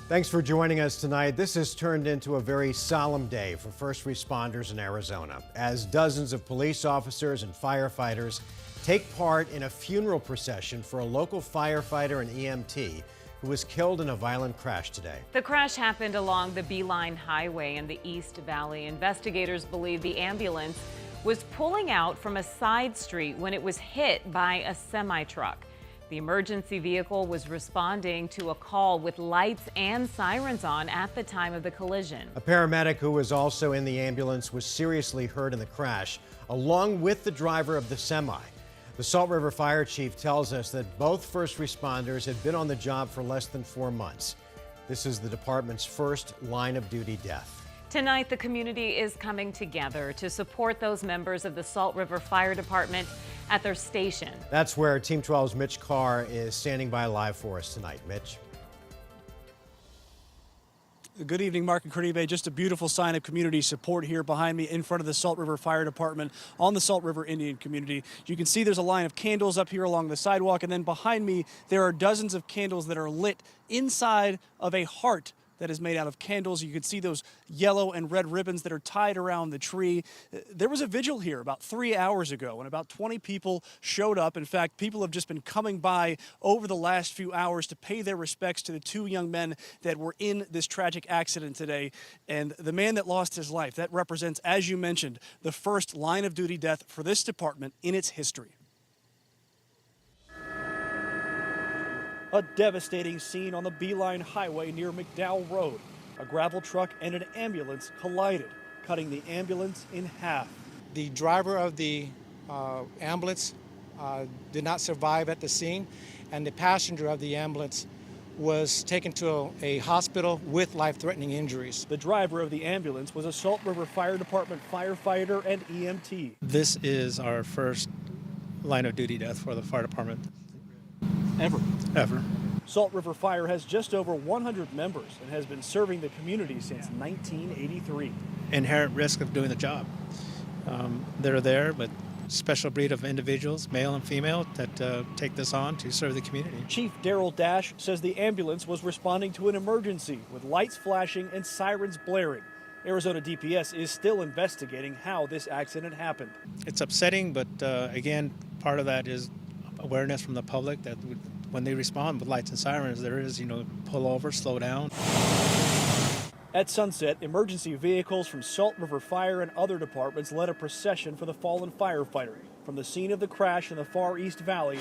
Thanks for joining us tonight. This has turned into a very solemn day for first responders in Arizona, as dozens of police officers and firefighters take part in a funeral procession for a local firefighter and EMT who was killed in a violent crash today. The crash happened along the Beeline Highway in the East Valley. Investigators believe the ambulance was pulling out from a side street when it was hit by a semi-truck. The emergency vehicle was responding to a call with lights and sirens on at the time of the collision. A paramedic who was also in the ambulance was seriously hurt in the crash, along with the driver of the semi. The Salt River Fire Chief tells us that both first responders had been on the job for less than 4 months. This is the department's first line-of-duty death. Tonight, the community is coming together to support those members of the Salt River Fire Department at their station. That's where Team 12's Mitch Carr is standing by live for us tonight. Mitch. Good evening, Mark and Caribe. Just a beautiful sign of community support here behind me in front of the Salt River Fire Department on the Salt River Indian community. You can see there's a line of candles up here along the sidewalk, and then behind me there are dozens of candles that are lit inside of a heart that is made out of candles. You can see those yellow and red ribbons that are tied around the tree. There was a vigil here about 3 hours ago, and about 20 people showed up. In fact, people have just been coming by over the last few hours to pay their respects to the 2 young men that were in this tragic accident today. And the man that lost his life, that represents, as you mentioned, the first line of duty death for this department in its history. A devastating scene on the Beeline Highway near McDowell Road. A gravel truck and an ambulance collided, cutting the ambulance in half. The driver of the ambulance did not survive at the scene, and the passenger of the ambulance was taken to a hospital with life-threatening injuries. The driver of the ambulance was a Salt River Fire Department firefighter and EMT. This is our first line of duty death for the fire department. Ever. Salt River Fire has just over 100 members and has been serving the community since 1983. Inherent risk of doing the job. They're there, but special breed of individuals, male and female, that take this on to serve the community. Chief Daryl Dash says the ambulance was responding to an emergency with lights flashing and sirens blaring. Arizona DPS is still investigating how this accident happened. It's upsetting, but again, part of that is awareness from the public that when they respond with lights and sirens, there is, pull over, slow down. At sunset, emergency vehicles from Salt River Fire and other departments led a procession for the fallen firefighter from the scene of the crash in the far East Valley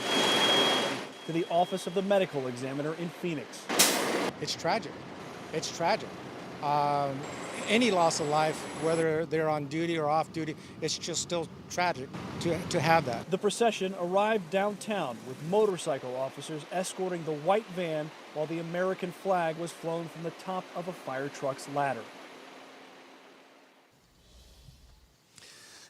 to the office of the medical examiner in Phoenix. It's tragic. It's tragic. Any loss of life, whether they're on duty or off duty, it's just still tragic to have that. The procession arrived downtown with motorcycle officers escorting the white van while the American flag was flown from the top of a fire truck's ladder.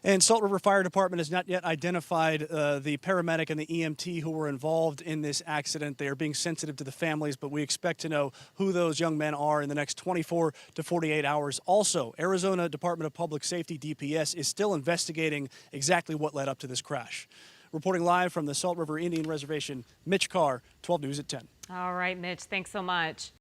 And Salt River Fire Department has not yet identified the paramedic and the EMT who were involved in this accident. They are being sensitive to the families, but we expect to know who those young men are in the next 24 to 48 hours. Also, Arizona Department of Public Safety, DPS, is still investigating exactly what led up to this crash. Reporting live from the Salt River Indian Reservation, Mitch Carr, 12 News at 10. All right, Mitch, thanks so much.